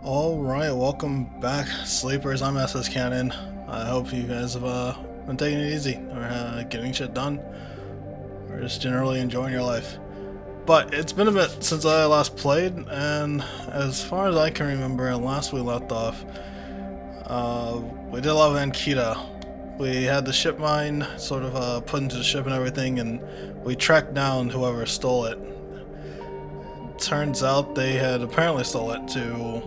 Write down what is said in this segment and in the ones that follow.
Alright, welcome back, sleepers. I'm SS Cannon. I hope you guys have been taking it easy, or getting shit done, or just generally enjoying your life. But it's been a bit since I last played, and as far as I can remember, last we left off, we did a lot of Ankita. We had the ship mine sort of put into the ship and everything, and we tracked down whoever stole it. Turns out they had apparently stole it to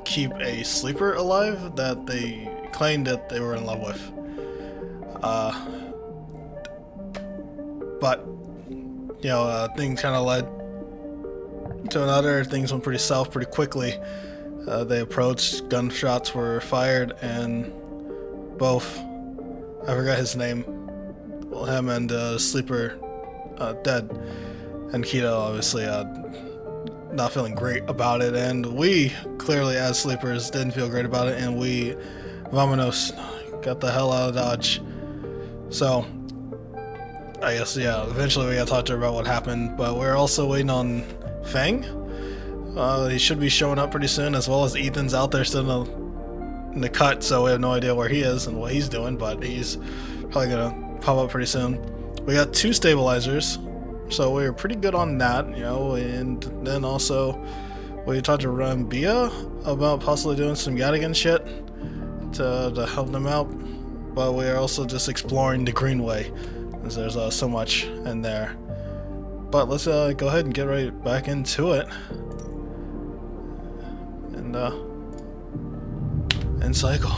keep a sleeper alive that they claimed that they were in love with. Uh, but things kind of led to another. Things went pretty south pretty quickly. They approached, gunshots were fired, and both, I forgot his name, well, him and the sleeper dead. And Keto obviously not feeling great about it, and we clearly as sleepers didn't feel great about it, and we vamonos, got the hell out of Dodge. So I guess eventually we gotta talk to her about what happened, but we're also waiting on Fang. He should be showing up pretty soon, as well as Ethan's out there still in the cut, so we have no idea where he is and what he's doing, but he's probably gonna pop up pretty soon. We got 2 stabilizers, so we were pretty good on that, and then also we talked to Rambia about possibly doing some Gadigan shit to help them out, but we are also just exploring the Greenway, as there's so much in there. But let's go ahead and get right back into it, and cycle.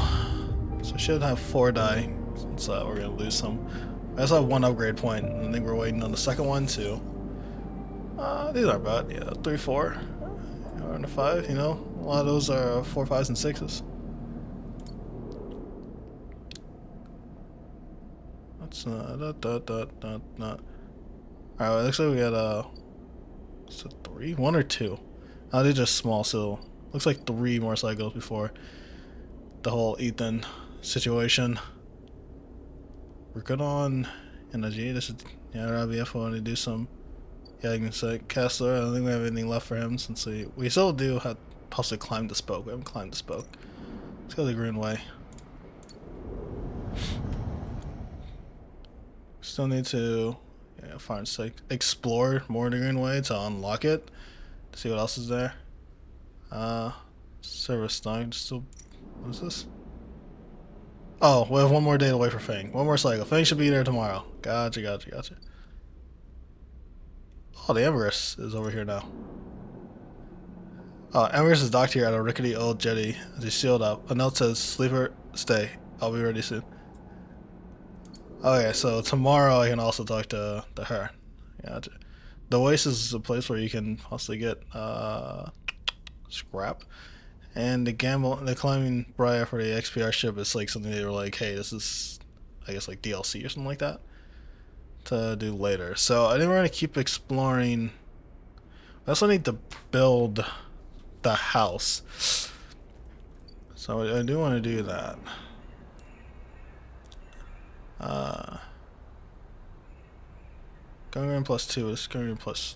So I should have 4 die, since we're gonna lose some. I also have 1 upgrade point, and I think we're waiting on the second one too. These aren't bad. Yeah, 3, 4, and a 5. A lot of those are 4, 5s, and 6s. That's not. Alright, looks like we got is it 3, 1 or 2? They're just small, so looks like 3 motorcycles before the whole Ethan situation. We're good on energy. This is RBF. I want to do some. Yeah, I can say Kessler. I don't think we have anything left for him, since we still do have possibly climb the spoke. We haven't climbed the spoke. Let's go the Greenway. Still need to find explore more the Greenway to unlock it. To see what else is there. Service dog. Still, what is this? Oh, we have 1 more day to wait for Fang. 1 more cycle. Fang should be there tomorrow. Gotcha. Oh, the Empress is over here now. Oh, Empress is docked here at a rickety old jetty as he's sealed up. A note says, "Sleeper, stay. I'll be ready soon." Okay, so tomorrow I can also talk to her. Gotcha. The Oasis is a place where you can possibly get scrap. And the climbing Briar for the XPR ship is like something they were like, hey, this is, I guess, like DLC or something like that to do later. So I think we're gonna keep exploring. I also need to build the house, so I do want to do that. Gungreen +2 is Gungreen +3.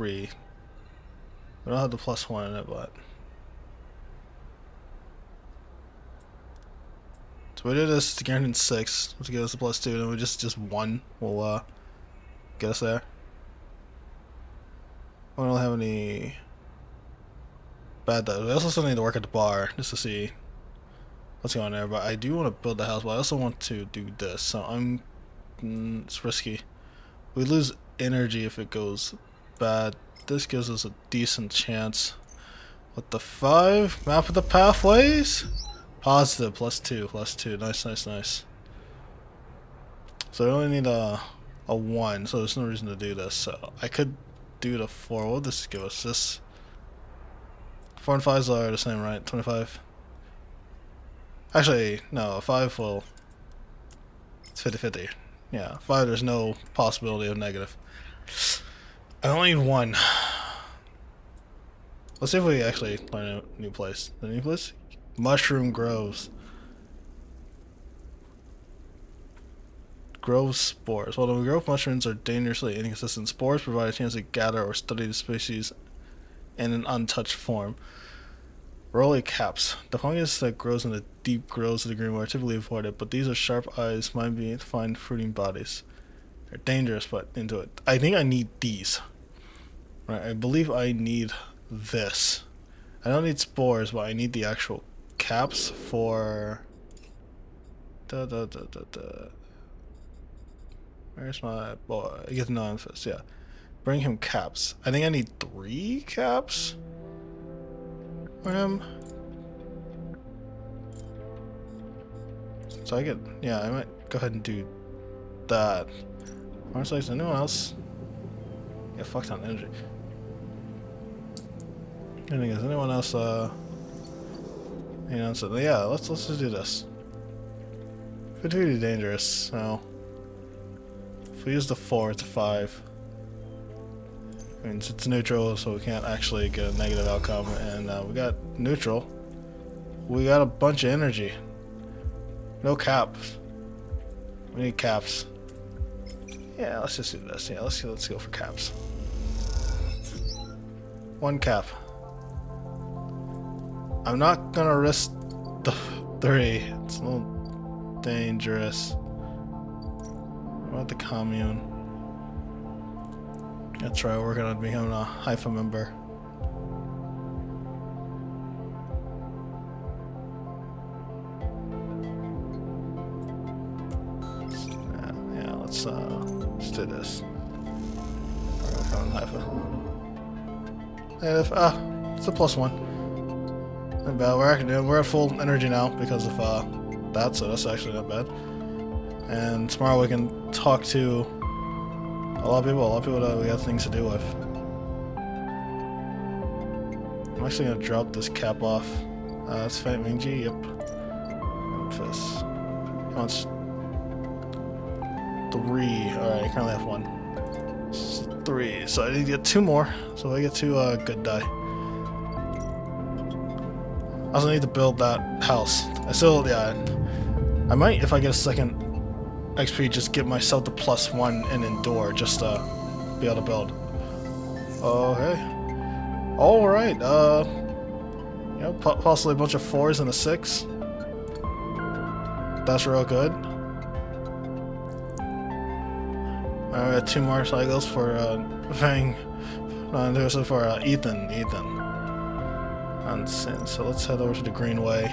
We don't have the +1 in it, but so we did this to Gungreen 6, which give us a +2, and we just 1 will get us there. We don't have any bad though. We also still need to work at the bar just to see what's going on there. But I do want to build the house, but I also want to do this. So it's risky. We lose energy if it goes bad. This gives us a decent chance. With the 5, map of the pathways. Positive, +2. Nice. So we only need a 1, so there's no reason to do this. So I could do the 4. What would this give us? This 4 and 5s are the same, right? 25. Actually, no, 5 will. It's 50-50. Yeah, 5, there's no possibility of negative. I only need 1. Let's see if we actually learn a new place. The new place? Mushroom Groves. Grove spores. While the grove mushrooms are dangerously inconsistent, spores provide a chance to gather or study the species in an untouched form. Rolly caps. The fungus that grows in the deep grooves of the greenwood are typically avoided, but these are sharp eyes might be to find fruiting bodies. They're dangerous, but into it. I think I need these. Right, I believe I need this. I don't need spores, but I need the actual caps for... Where's my boy? I get no emphasis, yeah. Bring him caps. I think I need 3 caps for him. So I get, yeah, I might go ahead and do that. Honestly, is anyone else? Yeah, fuck ton energy. I think is anyone else, you know, so yeah, let's just do this. It's really dangerous, so if we use the 4, it's a 5. I mean, it's neutral, so we can't actually get a negative outcome, and we got neutral. We got a bunch of energy. No caps. We need caps. Yeah, let's just do this. Yeah, let's go for caps. 1 cap. I'm not gonna risk the 3. It's a little dangerous. What about the commune? That's right, we're gonna become a Haifa member. Yeah, let's do this. We're gonna become Haifa. It's a +1. Not bad. We're at full energy now because of that, so that's actually not bad. And tomorrow we can talk to a lot of people that we got things to do with. I'm actually gonna drop this cap off. That's Fat Mingji, yep. Memphis. He wants 3. Alright, I currently have 1. 3. So I need to get 2 more. So I get 2 good die. I also need to build that house. I might, if I get a second XP, just give myself the +1 and endure, just to be able to build. Okay. Alright, you know, possibly a bunch of 4s and a 6. That's real good. Alright, we got 2 more cycles for, Fang. For, Ethan. And so let's head over to the Greenway.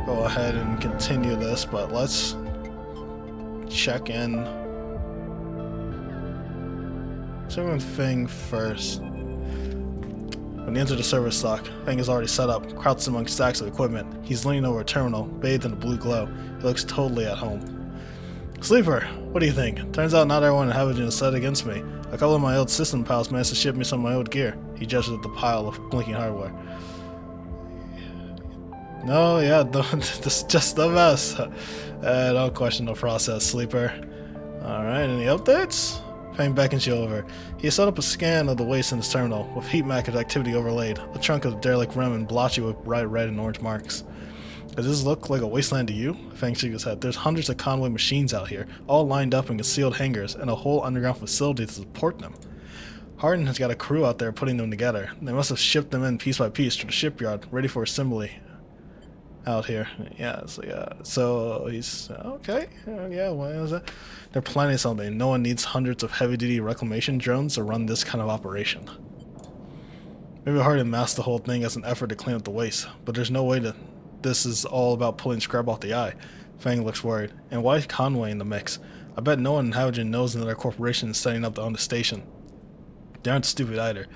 Go ahead and continue this, but let's check in. So we're going Fang first. When he entered the service dock, Fang is already set up, crouched among stacks of equipment. He's leaning over a terminal, bathed in a blue glow. He looks totally at home. Sleeper, what do you think? Turns out not everyone in Havagen is set against me. A couple of my old system pals managed to ship me some of my old gear. He gestured at the pile of blinking hardware. No, yeah, this is just the best. Don't question the process, Sleeper. Alright, any updates? Fang beckons you over. He set up a scan of the waste in his terminal, with heat map activity overlaid. The trunk of the derelict Remen blotchy with bright red and orange marks. Does this look like a wasteland to you? Fang shook his head. There's hundreds of convoy machines out here, all lined up in concealed hangars, and a whole underground facility to support them. Hardin has got a crew out there putting them together. They must have shipped them in piece by piece to the shipyard, ready for assembly. Out here, yeah. So he's okay. Yeah, why is that? They're planning something. No one needs hundreds of heavy-duty reclamation drones to run this kind of operation. Maybe Hardin masked the whole thing as an effort to clean up the waste, but there's no way to. This is all about pulling scrap off the eye. Fang looks worried. And why is Conway in the mix? I bet no one in Havagen knows another corporation is setting up on the station. They aren't stupid either.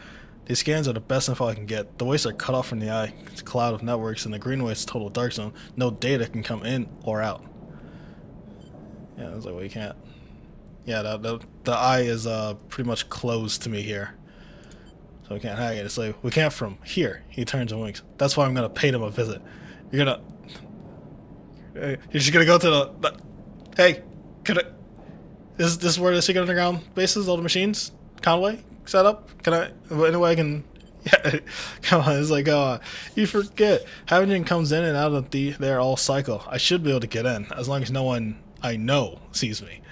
These scans are the best info I can get. The wastes are cut off from the eye. It's a cloud of networks, and the Greenway is a total dark zone. No data can come in or out. Yeah, it's like, well, you can't. Yeah, the eye is pretty much closed to me here. So we can't hack it. It's like, we can't from here. He turns and winks. That's why I'm going to pay them a visit. You're just gonna go to the hey, is this where the secret underground base is? All the machines, Conway set up. Can I? Any way I can? Yeah, come on. It's like, you forget. Havagen comes in and out of there all cycle. I should be able to get in as long as no one I know sees me.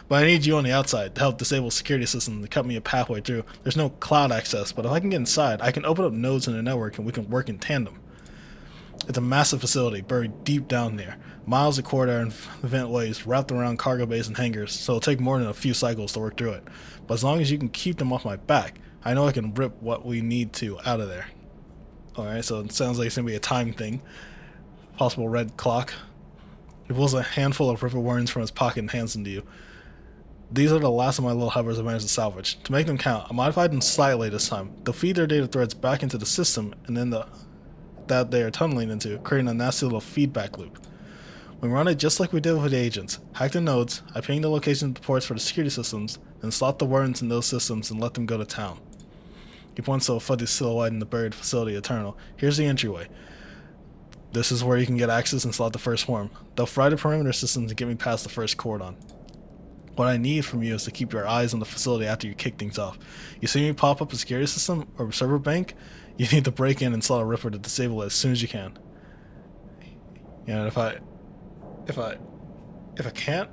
But I need you on the outside to help disable security systems to cut me a pathway through. There's no cloud access, but if I can get inside, I can open up nodes in the network and we can work in tandem. It's a massive facility buried deep down there. Miles of corridor and ventways wrapped around cargo bays and hangars, so it'll take more than a few cycles to work through it. But as long as you can keep them off my back, I know I can rip what we need to out of there. Alright, so it sounds like it's going to be a time thing. Possible red clock. He pulls a handful of ripper warnings from his pocket and hands them to you. These are the last of my little hovers I managed to salvage. To make them count, I modified them slightly this time. They'll feed their data threads back into the system, and then that they are tunneling into, creating a nasty little feedback loop. We run it just like we did with the agents. Hack the nodes, I ping the location of the ports for the security systems, and slot the warrants in those systems and let them go to town. He points to a fuzzy silhouette in the buried facility Eternal. Here's the entryway. This is where you can get access and slot the first swarm. They'll fry the perimeter systems and get me past the first cordon. What I need from you is to keep your eyes on the facility after you kick things off. You see me pop up a security system or a server bank, you need to break in and slot a ripper to disable it as soon as you can. And if I can't,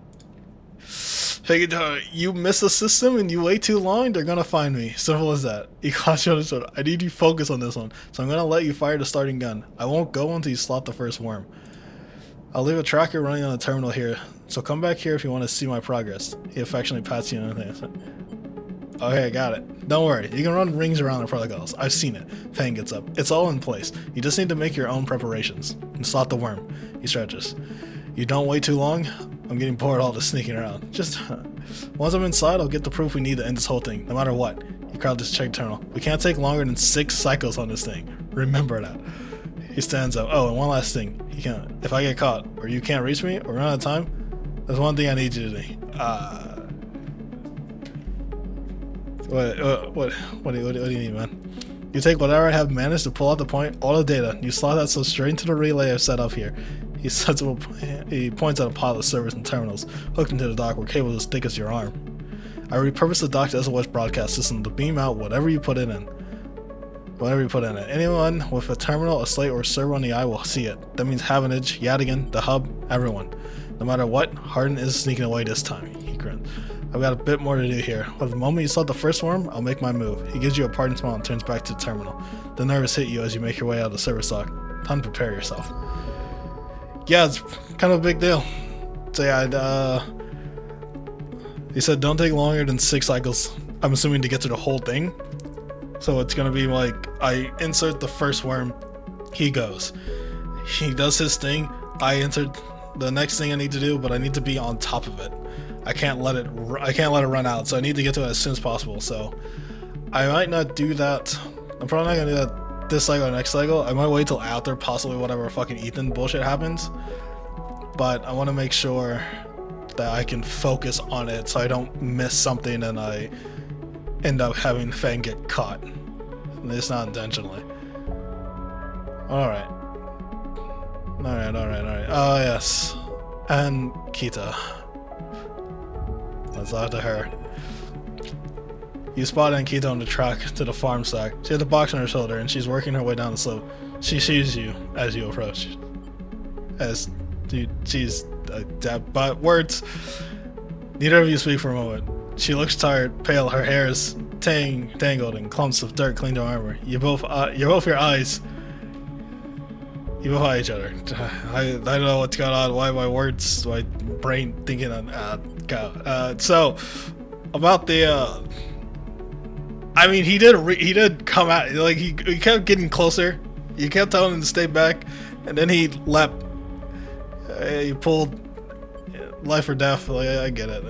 hey, you miss a system and you wait too long, they're gonna find me. Simple as that. He claps you on the shoulder. I need you to focus on this one, so I'm gonna let you fire the starting gun. I won't go until you slot the first worm. I'll leave a tracker running on the terminal here, so come back here if you want to see my progress. He affectionately pats you on the hand. Okay, got it. Don't worry, you can run rings around the protocols. I've seen it. Fang gets up. It's all in place. You just need to make your own preparations. And slot the worm. He stretches. You don't wait too long. I'm getting bored of all this sneaking around. Just once I'm inside, I'll get the proof we need to end this whole thing, no matter what. He crowds his check terminal. We can't take longer than 6 cycles on this thing. Remember that. He stands up. Oh, and one last thing. If I get caught, or you can't reach me, or run out of time, there's one thing I need you to do. What do you need, man? You take whatever I have managed to pull out the point, all the data. You slot that so straight into the relay I've set up here. He points at a pile of servers and terminals hooked into the dock where cables as thick as your arm. I repurposed the dock to SOS broadcast system to beam out whatever you put in it. Anyone with a terminal, a slate, or a server on the eye will see it. That means Havenage, Yadigan, the hub, everyone. No matter what, Harden is sneaking away this time. He grins. I've got a bit more to do here. But the moment you slot the first worm, I'll make my move. He gives you a parting smile and turns back to the terminal. The nerves hit you as you make your way out of the service dock. Time to prepare yourself. Yeah, it's kind of a big deal. So yeah, he said don't take longer than 6 cycles. I'm assuming to get to the whole thing. So it's gonna be like, I insert the first worm, he goes. He does his thing, I entered the next thing I need to do, but I need to be on top of it. I can't let it run out, so I need to get to it as soon as possible. So I might not do that. I'm probably not gonna do that this cycle or next cycle. I might wait till after possibly whatever fucking Ethan bullshit happens. But I want to make sure that I can focus on it so I don't miss something and I end up having Fang get caught. And it's not intentionally. Alright. Oh yes. And Kita. Let's talk to her. You spot Ankita on the track to the farm stack. She has a box on her shoulder and she's working her way down the slope. She sees you as you approach. She's but words. Neither of you speak for a moment. She looks tired, pale. Her hair is tangled and clumps of dirt cling to her armor. You both your eyes. You both eye each other. I don't know what's going on. Why my words, my brain thinking on God. So about the. I mean, he did come out, like he kept getting closer. You kept telling him to stay back, and then he leapt. He pulled life or death. Like I get it.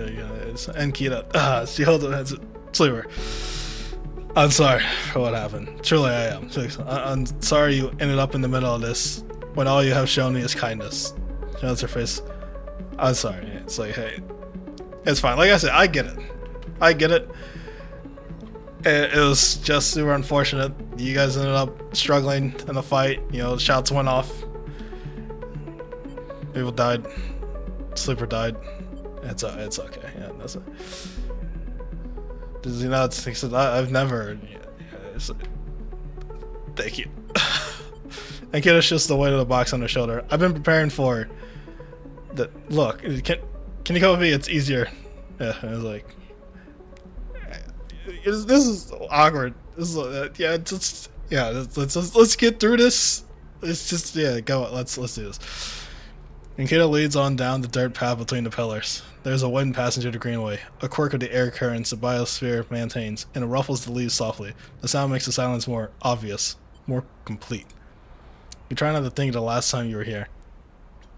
And Kita, she holds him as a sleeper. I'm sorry for what happened. Truly, I am. I'm sorry you ended up in the middle of this when all you have shown me is kindness. She holds her face. I'm sorry. It's like, hey, it's fine. Like I said, I get it. It was just super unfortunate. You guys ended up struggling in the fight. You know, shots went off. People died. Sleeper died. It's okay. Yeah, that's it. You know, I've never. Thank you. And Kiddo's just the weight of the box on her shoulder. I've been preparing for that. Look, Can you come with me? It's easier. Yeah, I was like, this is awkward. This is yeah, just yeah. Let's get through this. Let's just yeah, go. Let's do this. And Kiddo leads on down the dirt path between the pillars. There's a wind passing through the greenway, a quirk of the air currents the biosphere maintains, and it ruffles the leaves softly. The sound makes the silence more obvious, more complete. You try not to think of the last time you were here.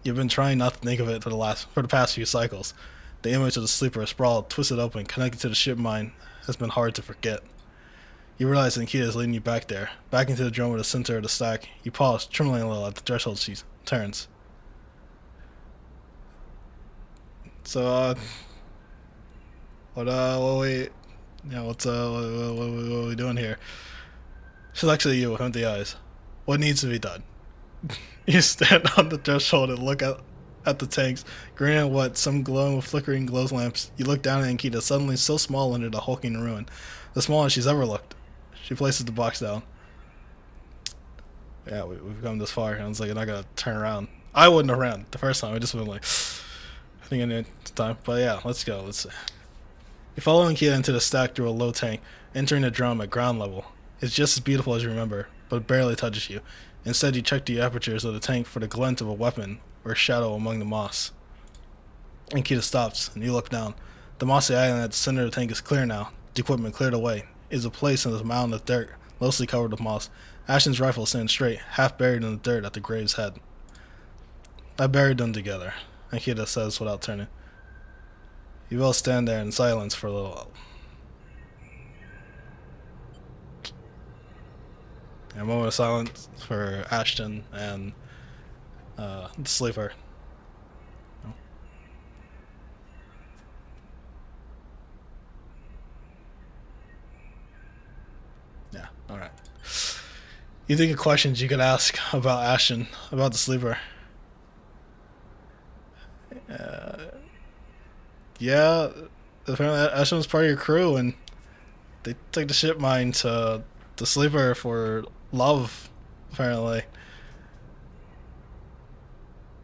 You've been trying not to think of it for the past few cycles. The image of the sleeper sprawled, twisted open, connected to the ship mind, has been hard to forget. You realize that Nikita is leading you back there, back into the drum at the center of the stack. You pause, trembling a little at the threshold. She turns. So, what are we doing here? She looks at you with empty eyes. What needs to be done? You stand on the threshold and look at the tanks, grinning at what, some glowing with flickering glow lamps. You look down at Ankita, suddenly so small under the hulking ruin. The smallest she's ever looked. She places the box down. Yeah, we've come this far, and it's like, you're not gonna turn around. I wouldn't have ran the first time. I just went like, I think I need time. But yeah, let's go. Let's. You follow Ankita into the stack through a low tank, entering the drum at ground level. It's just as beautiful as you remember, but it barely touches you. Instead, you check the apertures of the tank for the glint of a weapon or a shadow among the moss. Ankita stops, and you look down. The mossy island at the center of the tank is clear now. The equipment cleared away. It is a place in this mound of dirt, mostly covered with moss. Ashton's rifle stands straight, half buried in the dirt at the grave's head. I buried them together, Ankita says without turning. You both stand there in silence for a little while. A moment of silence for Ashton and the sleeper. Yeah, alright. You think of questions you could ask about Ashton, about the sleeper? Yeah, apparently Ashton was part of your crew, and they took the ship mine to the sleeper for love, apparently.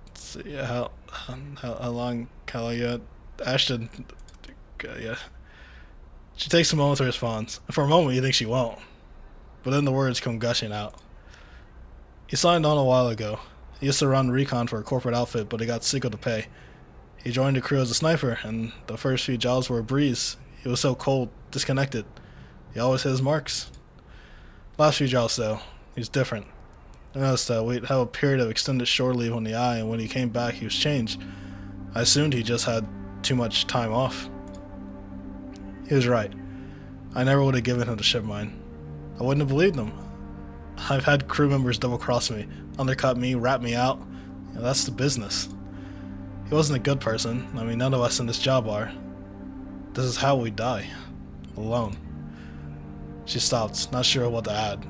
Let's see how long you had Ashton. Yeah, she takes a moment to respond. For a moment, you think she won't, but then the words come gushing out. He signed on a while ago. He used to run recon for a corporate outfit, but he got sick of the pay. He joined the crew as a sniper, and the first few jobs were a breeze. He was so cold, disconnected. He always hit his marks. Last few jobs, though, he was different. I noticed that we'd have a period of extended shore leave on the eye, and when he came back, he was changed. I assumed he just had too much time off. He was right. I never would have given him the ship mine. I wouldn't have believed him. I've had crew members double-cross me, undercut me, rat me out. That's the business. He wasn't a good person. I mean, none of us in this job are. This is how we die. Alone. She stopped, not sure what to add.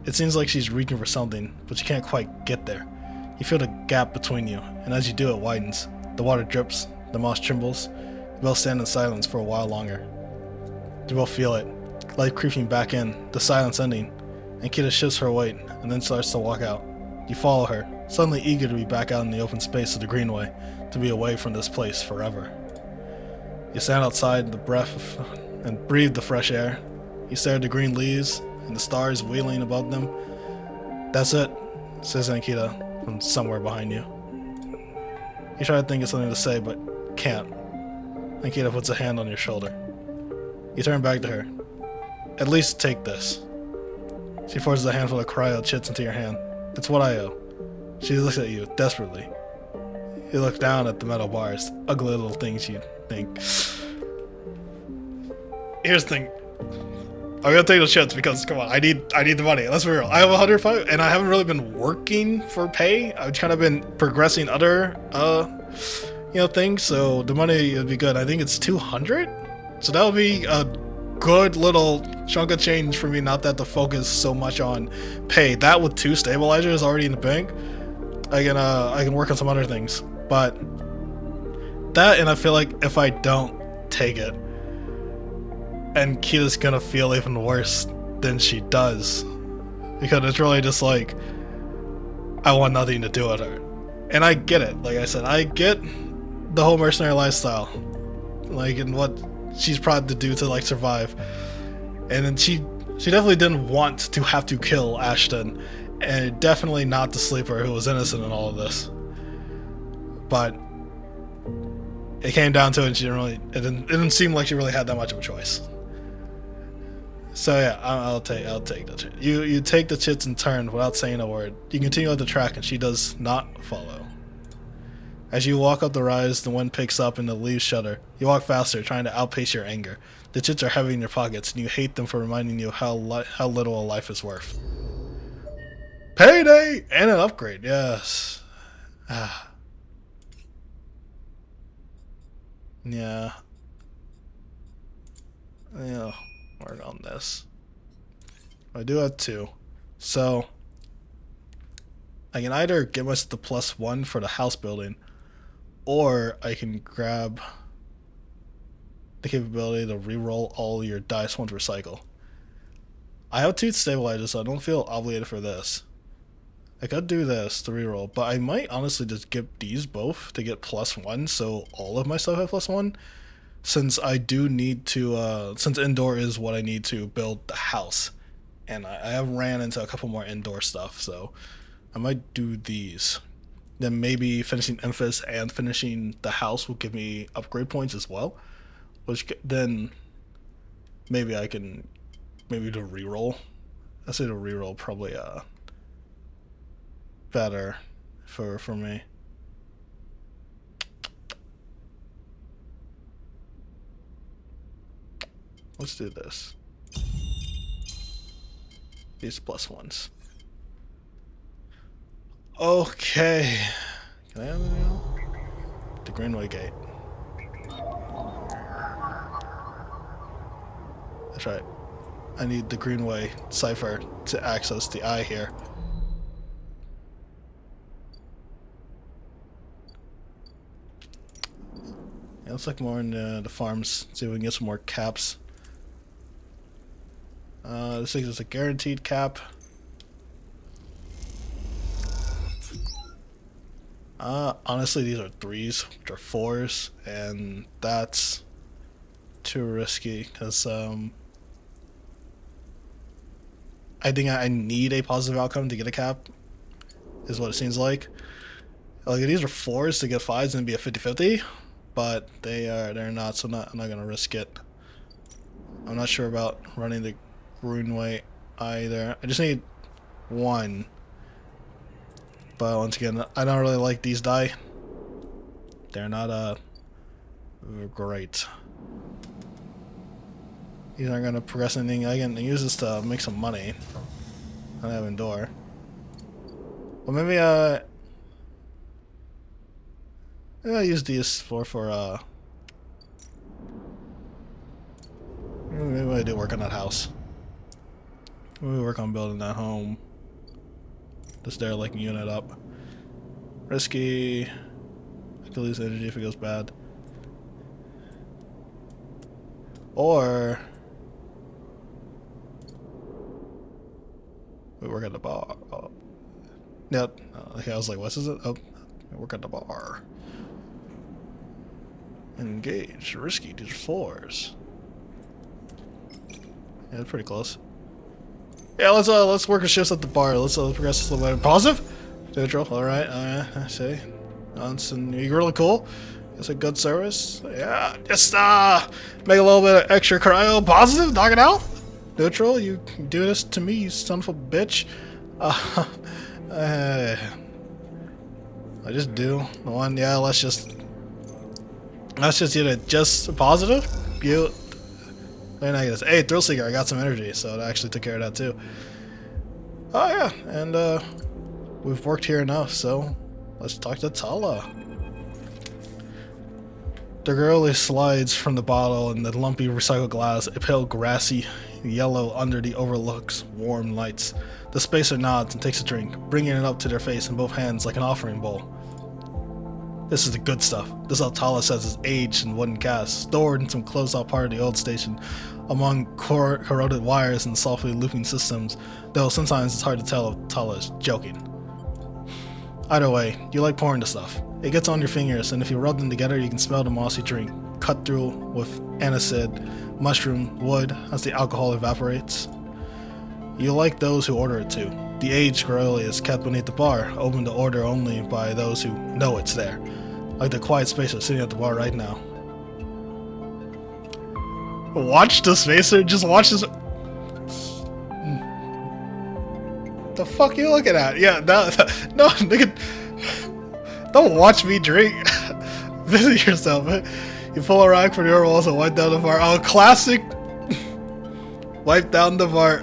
It seems like she's reaching for something, but you can't quite get there. You feel the gap between you, and as you do, it widens. The water drips, the moss trembles. You both stand in silence for a while longer. You both feel it. Life creeping back in, the silence ending. Ankita shifts her weight, and then starts to walk out. You follow her, suddenly eager to be back out in the open space of the greenway, to be away from this place forever. You stand outside the breath and breathe the fresh air. You stare at the green leaves and the stars wheeling above them. That's it, says Ankita from somewhere behind you. You try to think of something to say, but can't. Ankita puts a hand on your shoulder. You turn back to her. At least take this. She forces a handful of cryo chits into your hand. It's what I owe. She looks at you desperately. You look down at the metal bars, ugly little things you think. Here's the thing. I'm gonna take those chits because, come on, I need the money. Let's be real. I have 105, and I haven't really been working for pay. I've kind of been progressing other, things. So the money would be good. I think it's 200. So that would be a good little chunk of change for me not to have to focus so much on pay. That with 2 stabilizers already in the bank, I can work on some other things. But that, and I feel like if I don't take it, and Kita's gonna feel even worse than she does, because it's really just like, I want nothing to do with her. And I get it. Like I said, I get the whole mercenary lifestyle, like, and what she's proud to do to like survive. And then she definitely didn't want to have to kill Ashton, and definitely not the sleeper who was innocent in all of this. But it came down to it, and it didn't seem like she really had that much of a choice. So yeah, I'll take the chit. You take the chits in turn without saying a word. You continue up the track, and she does not follow. As you walk up the rise, the wind picks up and the leaves shudder. You walk faster, trying to outpace your anger. The chits are heavy in your pockets, and you hate them for reminding you how little a life is worth. Payday! And an upgrade, yes. Yeah. Yeah, work on this. I do have 2. So, I can either give myself the +1 for the house building, or I can grab the capability to reroll all your dice once recycle. I have 2 stabilizers, so I don't feel obligated for this. I could do this to reroll, but I might honestly just get these both to get +1, so all of my stuff have +1. Since I do need to, since indoor is what I need to build the house, and I have ran into a couple more indoor stuff, so I might do these. Then maybe finishing Memphis and finishing the house will give me upgrade points as well, which then maybe I can do reroll. I say the reroll probably better for me. Let's do this. These +1s. Okay. Can I have it now? The Greenway Gate. That's right. I need the Greenway cipher to access the eye here. Yeah, let's look more in the farms, see if we can get some more caps. This thing is a guaranteed cap. Honestly, these are 3s, which are 4s, and that's too risky, because, I think I need a positive outcome to get a cap, is what it seems like. Like, these are 4s to get 5s and be a 50-50, but they're not, so I'm not gonna risk it. I'm not sure about running the Greenway either. I just need 1. But once again, I don't really like these die. They're not great. These aren't gonna progress anything. I can use this to make some money. I have indoor. Well, maybe I'll use these for maybe I do work on that house. Maybe work on building that home. Just there, like, unit up. Risky. I could lose energy if it goes bad. Or we work at the bar. Oh. Yep. Okay, I was like, what is it? Oh, we work at the bar. Engage. Risky. These are 4s. Yeah, that's pretty close. Yeah, let's work a shifts at the bar. Let's progress this a little bit. Positive? Neutral. Alright, I see. Nonsense. You're really cool. It's a good service. Yeah, just make a little bit of extra cryo. Positive? Knock it out? Neutral? You do this to me, you son of a bitch. I just do the one. Yeah, let's just get it just positive. You. Very negative. Hey, Thrill Seeker, I got some energy, so it actually took care of that too. Oh yeah, and we've worked here enough, so let's talk to Tala. The girlie slides from the bottle in the lumpy recycled glass, a pale grassy yellow under the overlook's warm lights. The spacer nods and takes a drink, bringing it up to their face in both hands like an offering bowl. This is the good stuff. This is how Tala says is aged in wooden casks, stored in some closed-off part of the old station, among corroded wires and softly looping systems, though sometimes it's hard to tell if Tala is joking. Either way, you like pouring the stuff. It gets on your fingers, and if you rub them together, you can smell the mossy drink, cut through with aniseed, mushroom, wood, as the alcohol evaporates. You like those who order it too. The aged growly is kept beneath the bar, open to order only by those who know it's there. Like the quiet spacer sitting at the bar right now. Watch the spacer? Just watch this. The fuck you looking at? Yeah, no, nigga. Don't watch me drink. Visit yourself, man. You pull a rag from your walls and wipe down the bar. Oh, classic. Wipe down the bar.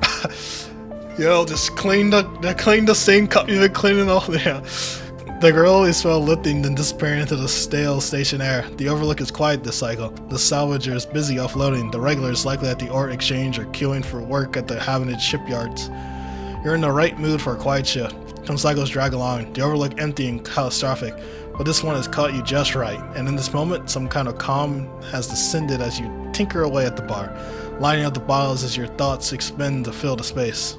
Just clean the same cup you've been cleaning all day. The girl is smell lifting then disappearing into the stale station air. The overlook is quiet this cycle. The salvager is busy offloading. The regulars likely at the ore exchange or queuing for work at the Havenage shipyards. You're in the right mood for a quiet shift. Some cycles drag along, the overlook empty and catastrophic, but this one has caught you just right, and in this moment, some kind of calm has descended as you tinker away at the bar, lining up the bottles as your thoughts expand to fill the space.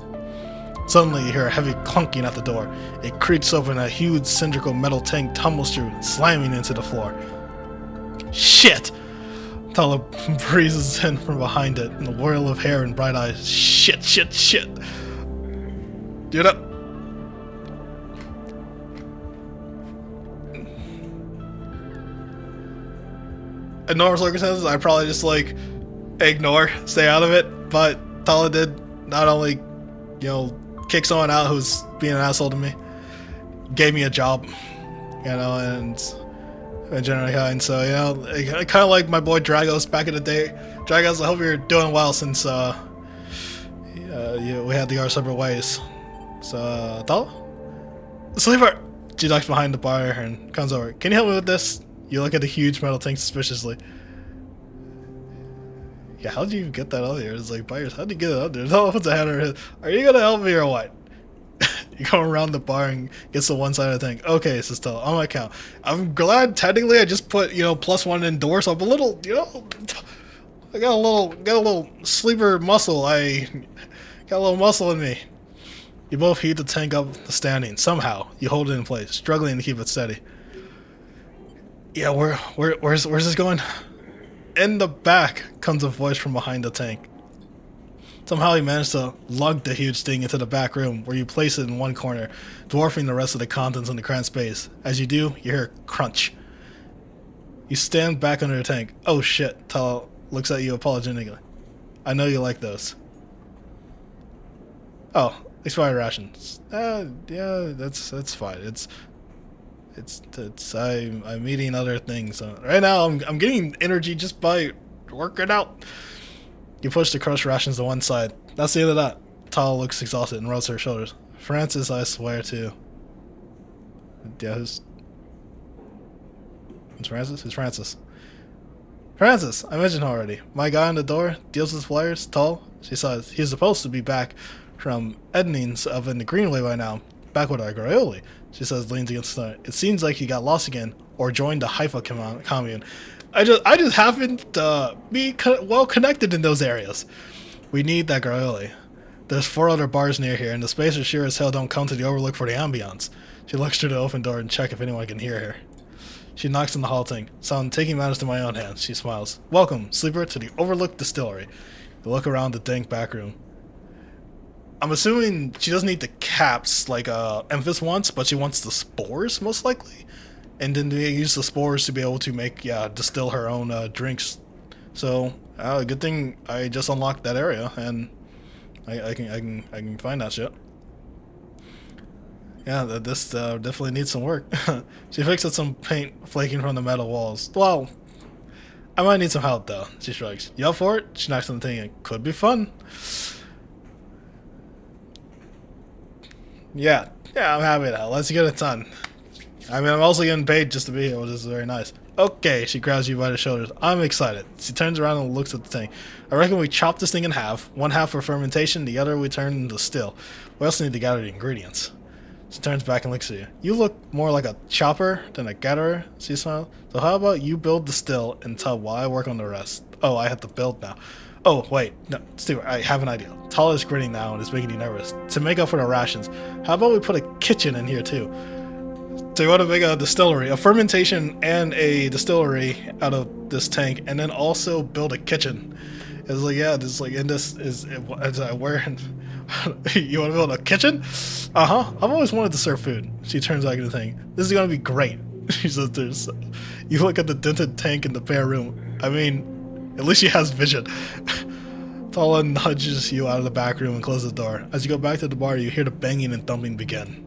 Suddenly, you hear a heavy clunking at the door. It creaks open, a huge cylindrical metal tank tumbles through, slamming into the floor. Shit! Tala breezes in from behind it, in a whirl of hair and bright eyes. Shit, shit, shit! Dude up! In normal circumstances, I'd probably just ignore, stay out of it, but Tala did not only, kick someone out who's being an asshole to me, gave me a job, and generally kind. So, kind of like my boy Dragos back in the day. Dragos, I hope you're doing well since we had to go our separate ways. So, Tala? Sleeper! She ducks behind the bar and comes over. Can you help me with this? You look at the huge metal tank suspiciously. Yeah, how'd you get that out there? It's like, by yourself. How'd you get it out there? Tala puts a hand on her head. Are you gonna help me or what? You go around the bar and gets to one side of the tank. Okay, says Tala, on my count. I'm glad technically I just put, +1 indoor, so I'm a little, I got a little sleeper muscle. I got a little muscle in me. You both heat the tank up the standing. Somehow, you hold it in place, struggling to keep it steady. Yeah, where's this going? In the back comes a voice from behind the tank. Somehow you manage to lug the huge thing into the back room, where you place it in one corner, dwarfing the rest of the contents in the cramped space. As you do, you hear a crunch. You stand back under the tank. Oh shit, Tala looks at you apologetically. I know you like those. Oh, expired rations. Yeah, that's fine. I'm eating other things. Right now, I'm getting energy just by working out. You push the crushed rations to one side. That's the end of that. Tala looks exhausted and rubs her shoulders. Francis, I swear to. Yeah, who's Francis? Who's Francis? Francis, I mentioned him already. My guy on the door deals with flyers, tall. She says he's supposed to be back from Ednings up in the Greenway by now. Back with our Graioli. She says, leans against the. It seems like he got lost again, or joined the Haifa commune. I just happen to be well connected in those areas. We need that Graioli. There's 4 other bars near here, and the spacers sure as hell don't come to the overlook for the ambience. She looks through the open door and checks if anyone can hear her. She knocks on the halting. So I'm taking matters to my own hands. She smiles. Welcome, sleeper, to the Overlook Distillery. You look around the dank back room. I'm assuming she doesn't need the caps like Emphas wants, but she wants the spores, most likely. And then they use the spores to be able to distill her own drinks. So, good thing I just unlocked that area, and I can find that shit. Yeah, this definitely needs some work. She fixes some paint flaking from the metal walls. Well, I might need some help though. She shrugs. You up for it? She knocks on the thing. It could be fun. Yeah, I'm happy now. Let's get it done. I mean, I'm also getting paid just to be here, which is very nice. Okay, she grabs you by the shoulders. I'm excited. She turns around and looks at the thing. I reckon we chop this thing in half. One half for fermentation, the other we turn into still. We also need to gather the ingredients. She turns back and looks at you. You look more like a chopper than a gatherer, she smiles. So how about you build the still and tub while I work on the rest? Oh, I have to build now. Oh, wait. No, Stuart, I have an idea. Tala is grinning now and is making you nervous. To make up for the rations, how about we put a kitchen in here too? So you want to make a distillery, a fermentation and a distillery out of this tank, and then also build a kitchen. It's like, yeah, this like in this is where you want to build a kitchen? Uh huh. I've always wanted to serve food. She turns back into the thing. This is gonna be great. She says, "There's." You look at the dented tank in the bare room. I mean, at least she has vision. Tala nudges you out of the back room and closes the door. As you go back to the bar, you hear the banging and thumping begin.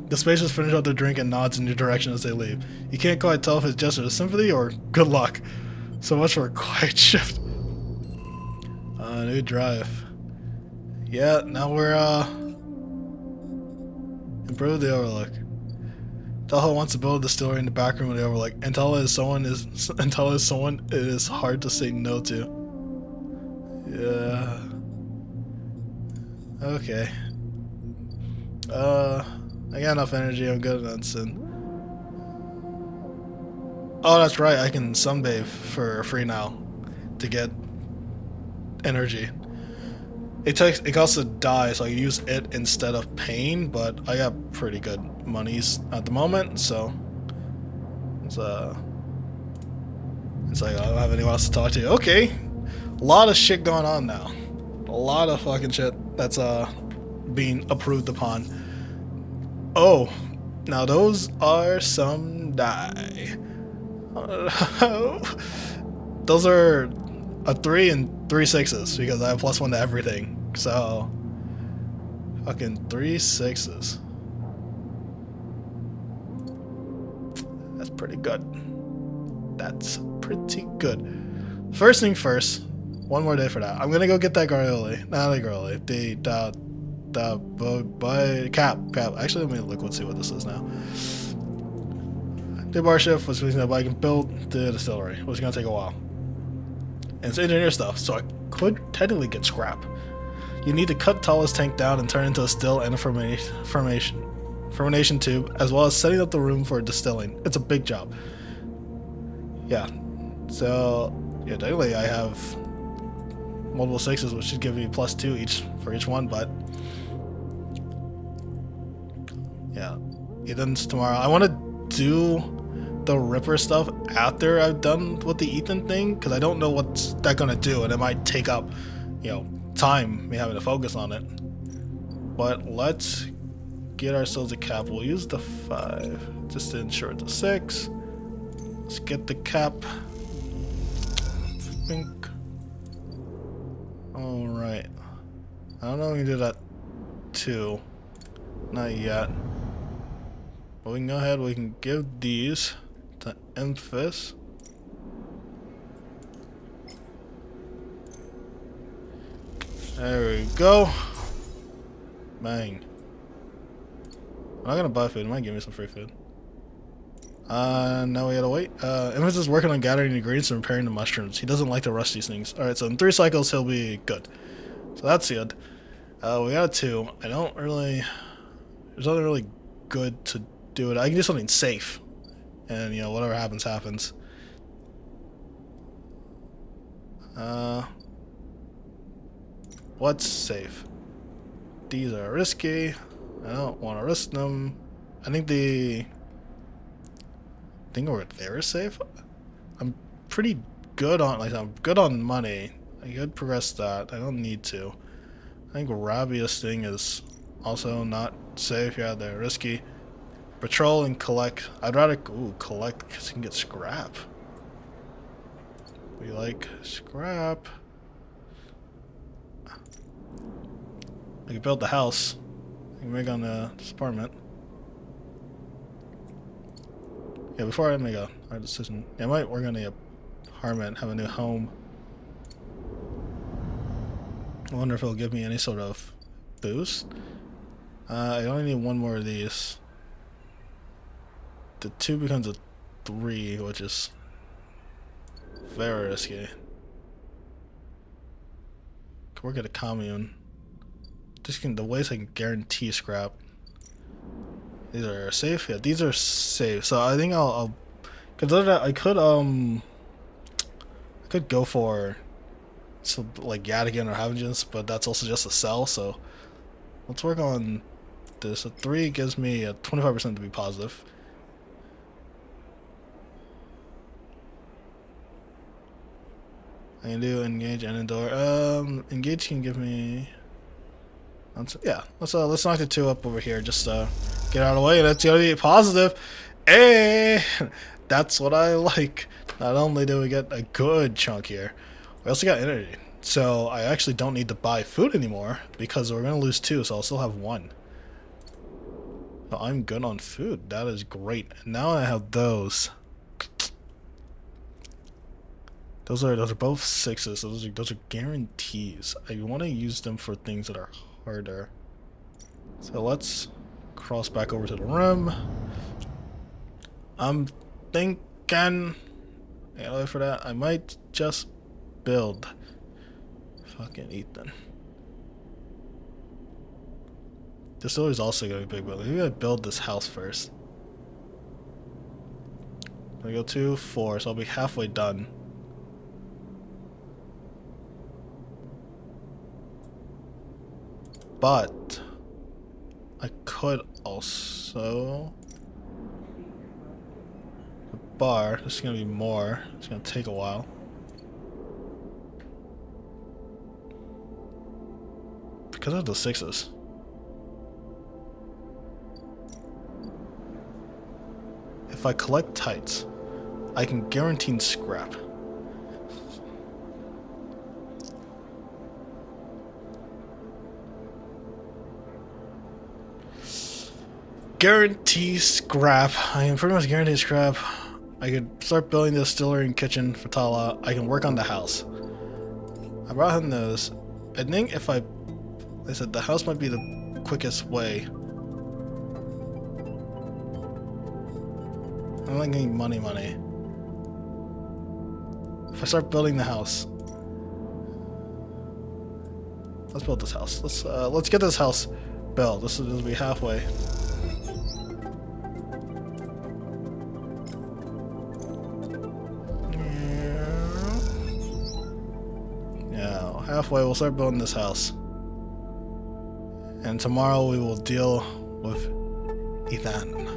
The spacers finish up their drink and nods in your direction as they leave. You can't quite tell if it's just a sympathy or good luck. So much for a quiet shift. New drive. Yeah, now we're improve the overlook. Tahoe wants to build a distillery in the back room of the overlook, and Tahoe is someone it is hard to say no to. Yeah. Okay. I got enough energy, I'm good at that soon. Oh, that's right, I can sunbathe for free now to get energy. It costs a die, so I use it instead of pain, but I got pretty good monies at the moment, so it's like I don't have anyone else to talk to. Okay. A lot of shit going on now. A lot of fucking shit that's being approved upon. Oh, now those are some die. Those are a 3 and 3 6s because I have +1 to everything. So, fucking 3 6s. That's pretty good. That's pretty good. First thing first, one more day for that. I'm gonna go get that Garoli. Not the Garoli. The cap. Actually, let me look. Let's see what this is now. The bar shift was fixing up. I can build the distillery, which is gonna take a while. And it's engineer stuff, so I could technically get scrap. You need to cut Tala's tank down and turn it into a still and a fermentation tube, as well as setting up the room for distilling. It's a big job. Yeah. So yeah, technically I have multiple 6s, which should give me +2 each for each one, but yeah. Ethan's tomorrow. I want to do the Ripper stuff after I've done with the Ethan thing, because I don't know what's that gonna do, and it might take up, time me having to focus on it. But let's get ourselves a cap. We'll use the 5 just to ensure it's a 6. Let's get the cap. Pink. Alright. I don't know if we can do that too. Not yet. But we can go ahead, we can give these to Emphas. There we go. Bang. I'm not gonna buy food, it might give me some free food. Now we gotta wait. Emphas is working on gathering ingredients and repairing the mushrooms. He doesn't like to rush these things. Alright, so in 3 cycles he'll be good. So that's good. We got a 2. I don't really... There's nothing really good to do it. I can do something safe. And, whatever happens, happens. What's safe? These are risky. I don't want to risk them. I think the thing over there is safe. I'm pretty good on, I'm good on money. I could progress that. I don't need to. I think Rabia's thing is also not safe. Yeah, they're risky. Patrol and collect. I'd rather collect because you can get scrap. We like scrap. I can build the house. I can make on this apartment. Yeah, before I make a hard decision. Yeah, I might work on the apartment, have a new home. I wonder if it'll give me any sort of boost. I only need 1 more of these. The 2 becomes a 3, which is very risky. Could work at a commune. The ways I can guarantee scrap. These are safe. Yeah, these are safe. So I think I'll consider that. I could go for like Yadigan or Havigens, but that's also just a sell. So let's work on this. A 3 gives me a 25% to be positive. I can do engage and endure. Engage can give me. Yeah, let's knock the 2 up over here. Just get out of the way. That's gonna be positive. Hey, that's what I like. Not only do we get a good chunk here, we also got energy. So I actually don't need to buy food anymore because we're gonna lose 2, so I'll still have 1. So I'm good on food. That is great. And now I have those. Those are both 6s. Those are guarantees. I want to use them for things that are harder. So let's cross back over to the room. I'm thinking, for that, I might just build fucking Ethan. This door is also gonna be big, but maybe I build this house first. I go 2, 4, so I'll be halfway done. But I could also the bar. This is gonna be more. It's gonna take a while. Because of the 6s. If I collect tights, I can guarantee scrap. Guarantee scrap. I can pretty much guarantee scrap. I could start building the distillery and kitchen for Tala. I can work on the house. I brought him those. I think if I said the house might be the quickest way. I'm not getting money. If I start building the house, let's build this house. Let's get this house built. This will be halfway. Yeah, halfway. We'll start building this house, and tomorrow we will deal with Ethan.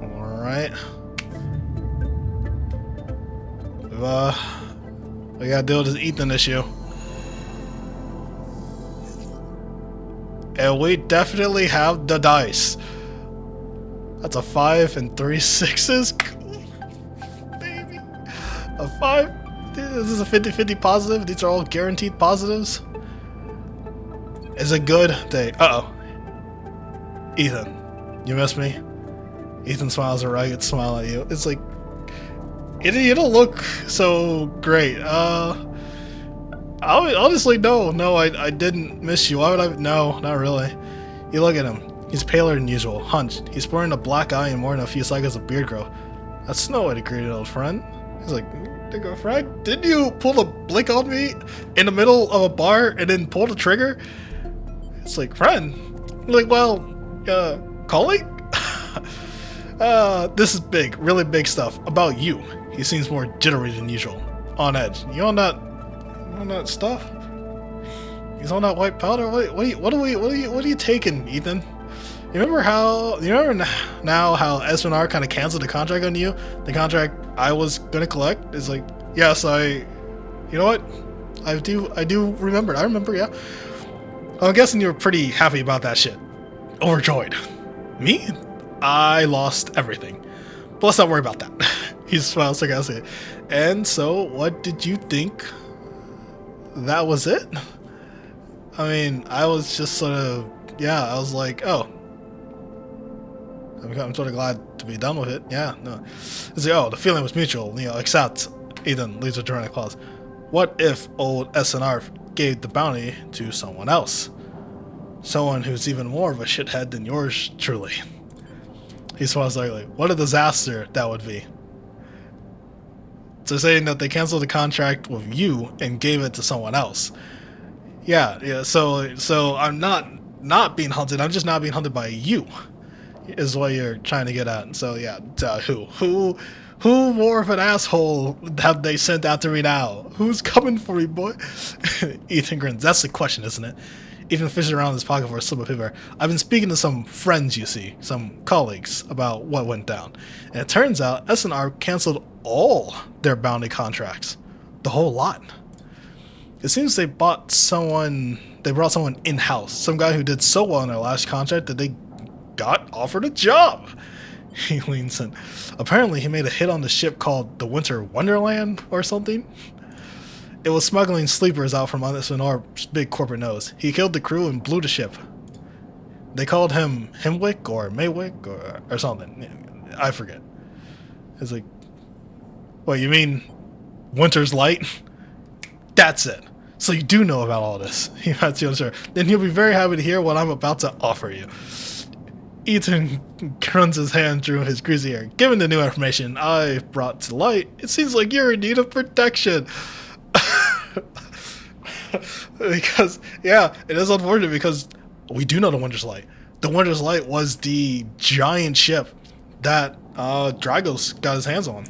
Alright. We gotta deal with this Ethan issue. And we definitely have the dice. That's a 5 and 3 6s. Baby. A 5. This is a 50-50 positive. These are all guaranteed positives. It's a good day. Uh-oh. Ethan, you miss me? Ethan smiles a ragged smile at you. It's like, you don't look so great. Honestly, no, I didn't miss you. Why would I? No, not really. You look at him. He's paler than usual, hunched. He's sporting a black eye and more than a few cycles of beard growth. That's no way to greet an old friend. He's like, Frank, didn't you pull the blink on me in the middle of a bar and then pull the trigger? It's like, friend. I'm like, well, colleague? This is big, really big stuff. About you. He seems more jittery than usual. On edge. You on that stuff? He's on that white powder? What are you taking, Ethan? You remember now how SNR kind of canceled the contract on you? The contract I was gonna collect is like, yes, you know what? I do remember. I remember, yeah. I'm guessing you were pretty happy about that shit. Overjoyed. Me? I lost everything. But let's not worry about that. He smiles sarcastically. And so, what did you think? That was it? I mean, I was just sort of, yeah, I was like, oh. I'm sort of glad to be done with it. Yeah, no. It's like, oh, the feeling was mutual, except Ethan leaves a dramatic pause. What if old SNR gave the bounty to someone else? Someone who's even more of a shithead than yours, truly. He smiles slightly. What a disaster that would be. So saying that they canceled the contract with you and gave it to someone else. Yeah. So I'm not being hunted. I'm just not being hunted by you, is what you're trying to get at. So yeah, who more of an asshole have they sent after me now? Who's coming for me, boy? Ethan grins. That's the question, isn't it? Ethan fished around his pocket for a slip of paper. I've been speaking to some friends, you see, some colleagues, about what went down. And it turns out S&R canceled all their bounty contracts. The whole lot. It seems they brought someone in-house. Some guy who did so well in their last contract that they got offered a job. He leans in. Apparently, he made a hit on the ship called the Winter Wonderland or something. It was smuggling sleepers out from under S&R's big corporate nose. He killed the crew and blew the ship. They called him Himwick or Maywick or something. I forget. It's like, what, you mean Winter's Light? That's it. So you do know about all this. He pats you on the shoulder. Then you'll be very happy to hear what I'm about to offer you. Ethan runs his hand through his greasy hair. Given the new information I've brought to light, it seems like you're in need of protection. Because, yeah, it is unfortunate because we do know the Winter's Light. The Winter's Light was the giant ship that Dragos got his hands on.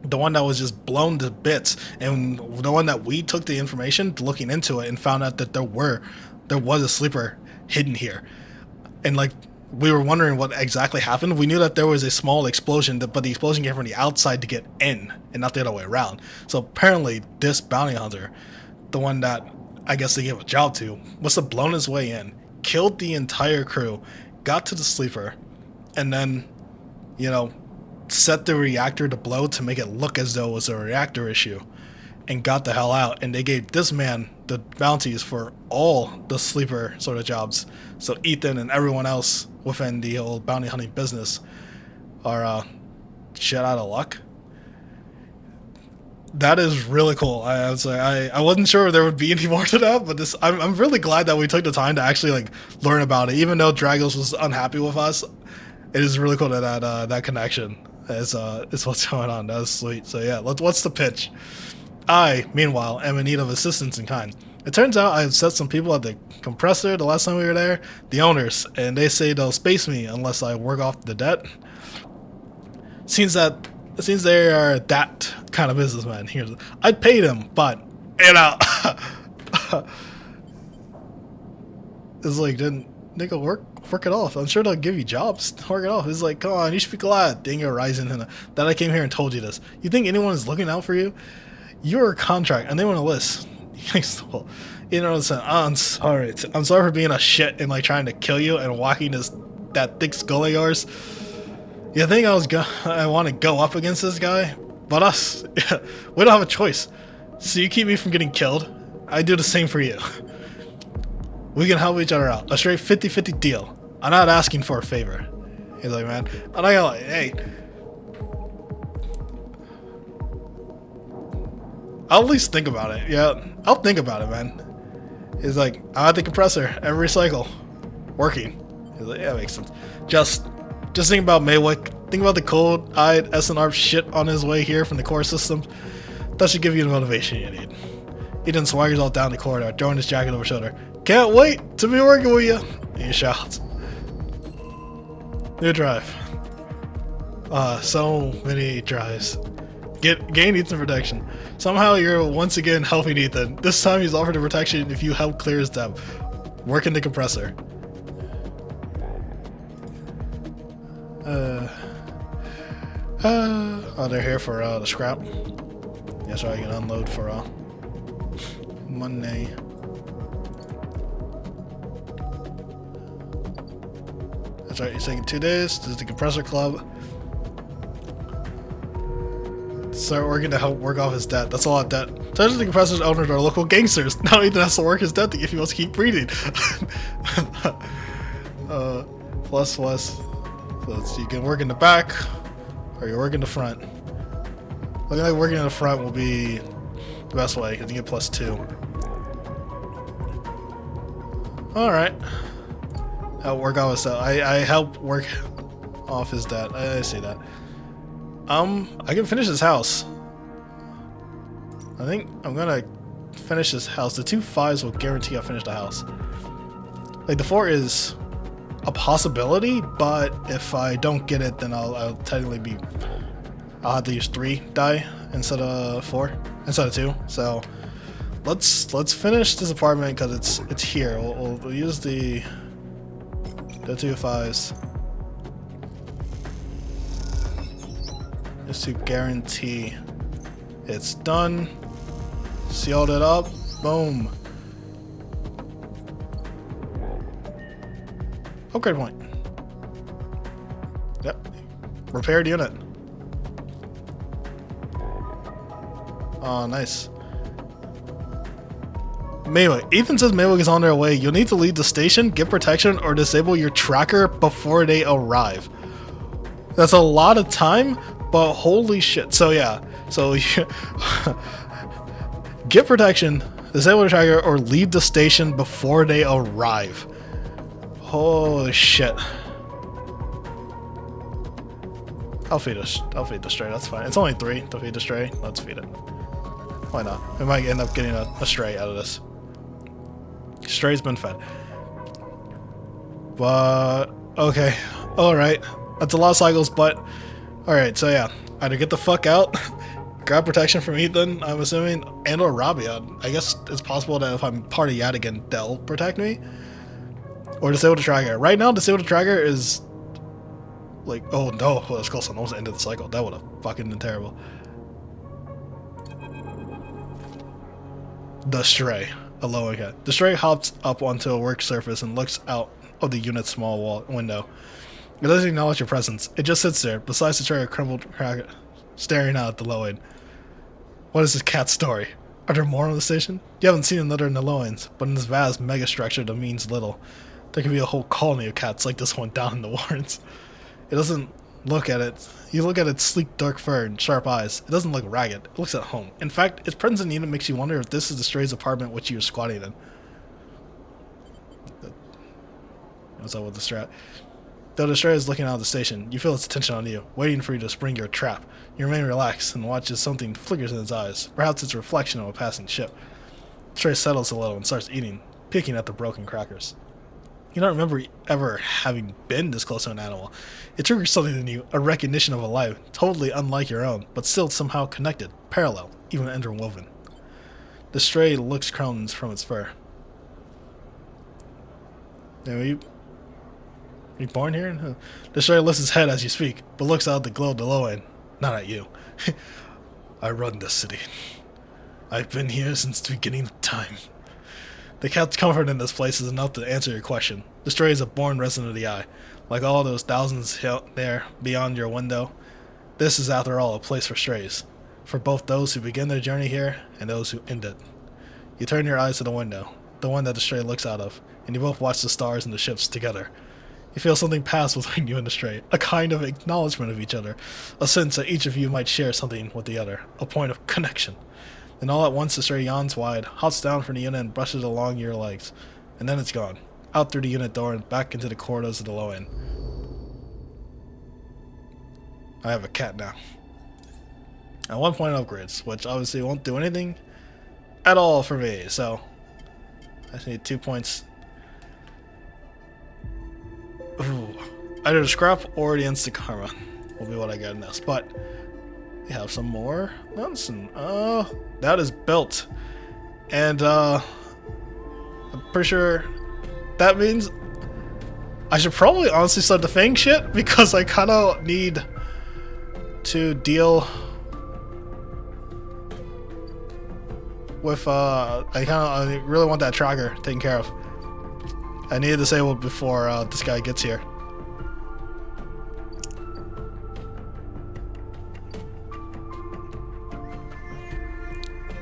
The one that was just blown to bits, and the one that we took the information looking into it and found out that there was a sleeper hidden here. And like, we were wondering what exactly happened. We knew that there was a small explosion, but the explosion came from the outside to get in and not the other way around. So apparently this bounty hunter, the one that I guess they gave a job to, must have blown his way in, killed the entire crew, got to the sleeper, and then, you know, set the reactor to blow to make it look as though it was a reactor issue, and got the hell out. And they gave this man the bounties for all the sleeper sort of jobs. So Ethan and everyone else within the old bounty hunting business are shit out of luck. That is really cool. I wasn't sure there would be any more to that, but I'm really glad that we took the time to actually like learn about it. Even though Dragos was unhappy with us, it is really cool that connection is what's going on. That was sweet. So yeah, what's the pitch? I, meanwhile, am in need of assistance in kind. It turns out I've set some people at the compressor the last time we were there, the owners, and they say they'll space me unless I work off the debt. Seems they are that kind of businessman. I'd pay them, but you know, it's like, then they go work it off. I'm sure they'll give you jobs. Work it off. It's like, come on, you should be glad, Dingo Rising, that I came here and told you this. You think anyone is looking out for you? You're a contract, and they want a list. Well, you know what I'm saying? I'm sorry for being a shit and like trying to kill you and walking that thick skull of yours. You think I want to go up against this guy? But us, we don't have a choice. So you keep me from getting killed, I do the same for you. We can help each other out. A straight 50-50 deal. I'm not asking for a favor. He's like, man, I'm not gonna lie, hey. I'll at least think about it. Yeah, I'll think about it, man. He's like, I'm at the compressor every cycle, working. He's like, yeah, that makes sense. Just think about Maywick. Think about the cold-eyed S&R shit on his way here from the core systems. That should give you the motivation you need. He then swaggers all down the corridor, throwing his jacket over his shoulder. Can't wait to be working with you. He shouts. New drive. So many drives. Gain Ethan protection. Somehow you're once again helping Ethan. This time he's offered a protection if you help clear his debt. Work in the compressor. Oh, they're here for the scrap. Yeah, so I can unload for Monday. That's right, he's taking 2 days. This is the compressor club. Start working to help work off his debt. That's a lot of debt. Turns out the compressor's owners are local gangsters. Now Ethan has to work his debt if he wants to keep breathing. Plus. So you can work in the back, or you work in the front. Looking like working in the front will be the best way, because you get +2. Alright. Help work off his debt. I help work off his debt. I see that. I can finish this house. I think I'm gonna finish this house. The 2 5s will guarantee I finish the house. Like, the 4 is a possibility, but if I don't get it, then I'll technically I'll have to use 3 die instead of 4, instead of 2. So let's finish this apartment because it's here. We'll use the 2 5s just to guarantee it's done. Sealed it up. Boom. Upgrade point. Yep. Repaired unit. Oh, nice. Maywick. Ethan says Maywick is on their way. You'll need to leave the station, get protection, or disable your tracker before they arrive. That's a lot of time, but holy shit. So yeah. So get protection, disable the tracker, or leave the station before they arrive. Holy shit. I'll feed the stray, that's fine. It's only 3 to feed the stray. Let's feed it. Why not? We might end up getting a stray out of this. Stray's been fed. But, okay. Alright. That's a lot of cycles, but... Alright, so yeah. Either get the fuck out, grab protection from Ethan, I'm assuming, and or Rabia. I guess it's possible that if I'm part of Yadigan, they'll protect me. Or disable the tracker. Right now, disable the tracker is... Like, oh no, well, that's close. I almost ended the cycle. That would have fucking been terrible. The stray, a low cat. The stray hops up onto a work surface and looks out of the unit's small wall window. It doesn't acknowledge your presence. It just sits there, besides the tray of crumbled cracker, staring out at the low end. What is this cat's story? Are there more on the station? You haven't seen another in the Loins, but in this vast mega structure that means little. There could be a whole colony of cats like this one down in the Warrens. It doesn't look at it. You look at its sleek dark fur and sharp eyes. It doesn't look ragged. It looks at home. In fact, its presence in the unit makes you wonder if this is the stray's apartment which you were squatting in. What's up with the strat? Though the stray is looking out of the station, you feel its attention on you, waiting for you to spring your trap. You remain relaxed and watch as something flickers in its eyes. Perhaps it's a reflection of a passing ship. The stray settles a little and starts eating, picking at the broken crackers. You don't remember ever having been this close to an animal. It triggers something in you, a recognition of a life, totally unlike your own, but still somehow connected, parallel, even interwoven. The stray looks crumbs from its fur. Are you born here? The stray lifts its head as you speak, but looks out the glow of the low end. Not at you. I run this city. I've been here since the beginning of time. The cat's comfort in this place is enough to answer your question. The stray is a born resident of the Eye. Like all those thousands out there beyond your window, this is after all a place for strays. For both those who begin their journey here and those who end it. You turn your eyes to the window, the one that the stray looks out of, and you both watch the stars and the ships together. You feel something pass between you and the stray, a kind of acknowledgement of each other, a sense that each of you might share something with the other, a point of connection. Then all at once the stray yawns wide, hops down from the unit and brushes along your legs. And then it's gone. Out through the unit door and back into the corridors of the low end. I have a cat now. And 1 point upgrades, which obviously won't do anything at all for me, so I just need 2 points. Ooh. Either the scrap or the instant karma will be what I get in this, but we have some more nonsense. That is built. And I'm pretty sure that means I should probably honestly start the Fang shit, because I kind of need to deal with I really want that tracker taken care of. I need to disable before this guy gets here.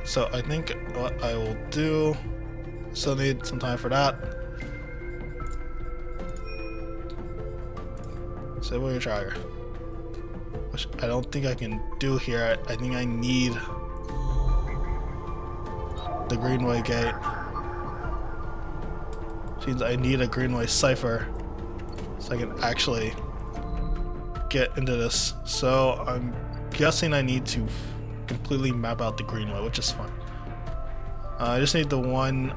So I think what I will do, still need some time for that. Disable your tracker. Which I don't think I can do here. I think I need the Greenway gate. Which means I need a Greenway cipher so I can actually get into this. So I'm guessing I need to completely map out the Greenway, which is fine. I just need the one.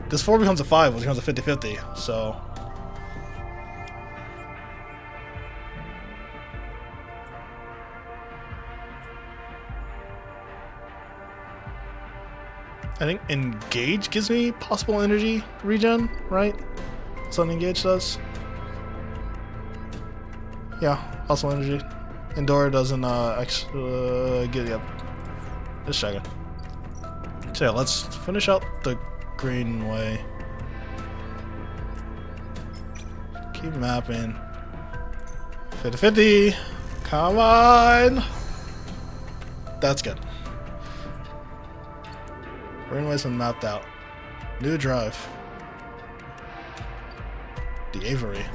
This 4 becomes a 5, which becomes a 50-50. So I think engage gives me possible energy regen, right? That's what engage does. Yeah, possible energy. Endure doesn't get yep. Just checking. So yeah, let's finish out the green way. Keep mapping. 50-50. Come on. That's good. Greenway's been mapped out. New drive. The Avery.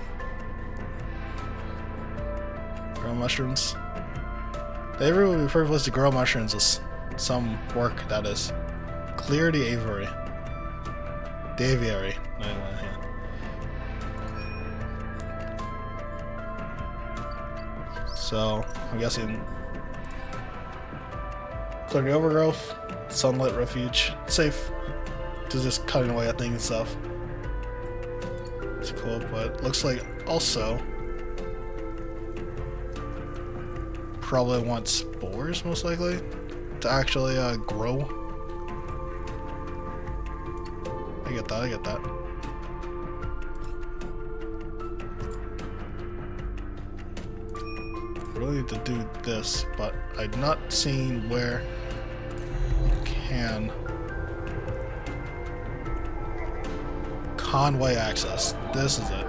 Grow mushrooms. The Avery would be a perfect place to grow mushrooms with some work, that is. Clear the Avery. The Aviary. Yeah. So, I'm guessing clear the overgrowth, sunlit refuge, safe, to just cutting away at things and stuff. It's cool, but looks like also probably want spores most likely to actually grow. I get that. Really need to do this, but I've not seen where you can. Conway access. This is it.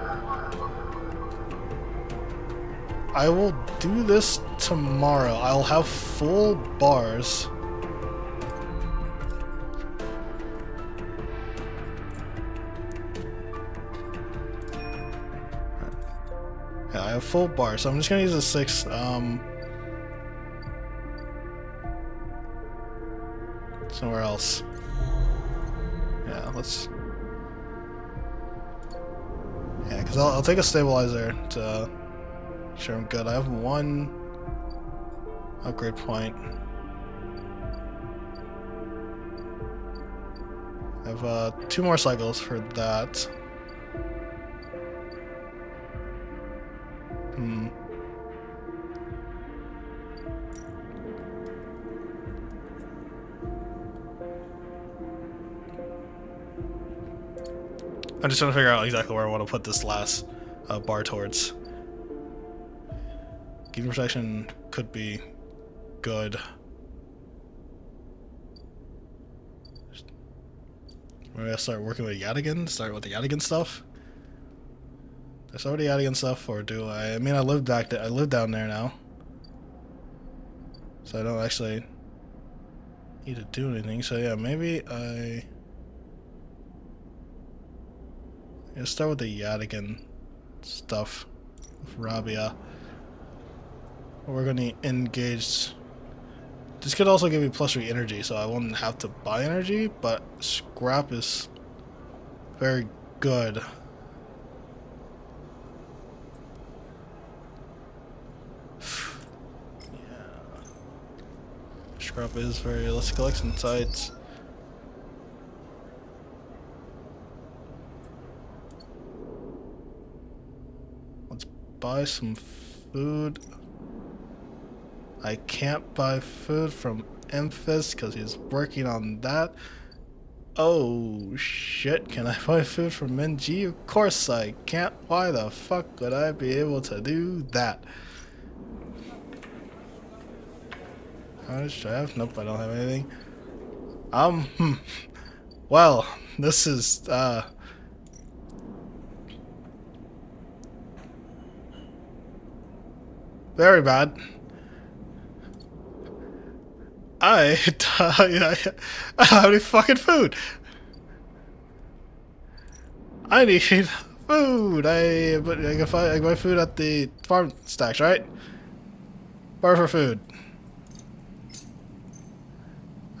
I will do this tomorrow. I'll have full bars. Yeah, I have full bars, so I'm just gonna use a 6. Somewhere else. Yeah, let's. Yeah, because I'll take a stabilizer to sure I'm good. I have 1 upgrade point. I have 2 more cycles for that. I'm just trying to figure out exactly where I want to put this last bar towards. Keeping protection could be good. Maybe I start working with Yadigan? Start with the Yadigan stuff? Do I start with the Yadigan stuff, or do I? I mean, I live back there. I live down there now, so I don't actually need to do anything. So yeah, maybe I start with the Yadigan stuff with Rabia. We're gonna engage. This could also give me +3 energy, so I won't have to buy energy, but scrap is very good. Yeah. Scrap is very. Let's collect some sites. Let's buy some food. I can't buy food from Emphis because he's working on that. Oh shit, can I buy food from NG? Of course I can't. Why the fuck would I be able to do that? How much do I have? Nope, I don't have anything. Well, this is, very bad. I don't have any fucking food. I need food. I can buy food at the farm stacks, right? Bar for food.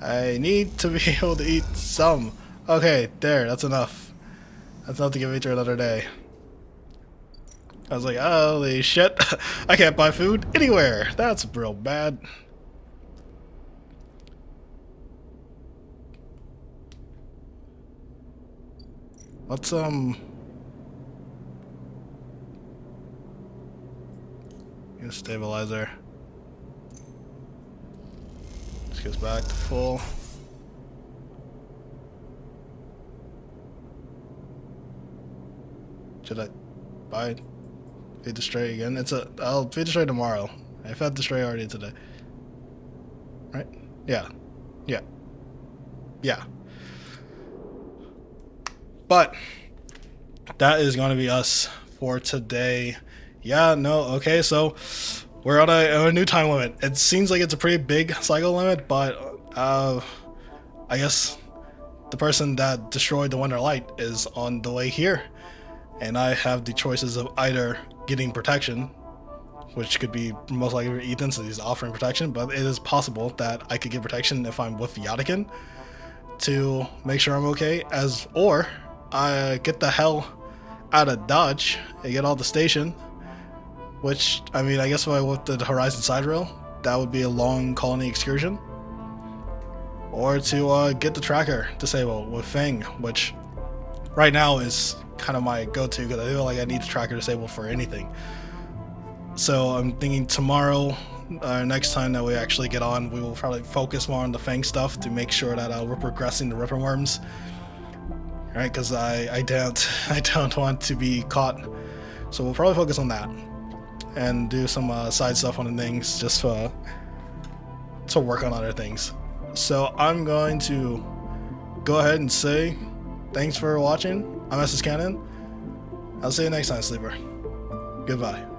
I need to be able to eat some. Okay, there. That's enough. That's enough to get me through another day. I was like, holy shit! I can't buy food anywhere. That's real bad. Let's get a stabilizer. This goes back to full. Should I buy feed the stray again? I'll feed the stray tomorrow. I fed the stray already today. Right? Yeah. Yeah. Yeah. But that is going to be us for today. Yeah, no, okay, so we're on a new time limit. It seems like it's a pretty big cycle limit, but I guess the person that destroyed the Wonder Light is on the way here, and I have the choices of either getting protection, which could be most likely Ethan, so he's offering protection, but it is possible that I could get protection if I'm with Yadikin to make sure I'm okay, or I get the hell out of Dodge and get all the station, which, I mean, I guess if I went the Horizon side rail, that would be a long colony excursion. Or to get the tracker disabled with Fang, which right now is kind of my go-to because I feel like I need the tracker disabled for anything. So I'm thinking tomorrow, next time that we actually get on, we will probably focus more on the Fang stuff to make sure that we're progressing the Ripper Worms. Right, because I don't want to be caught. So we'll probably focus on that and do some side stuff on the things just to work on other things. So I'm going to go ahead and say thanks for watching. I'm SS Cannon. I'll see you next time, Sleeper. Goodbye.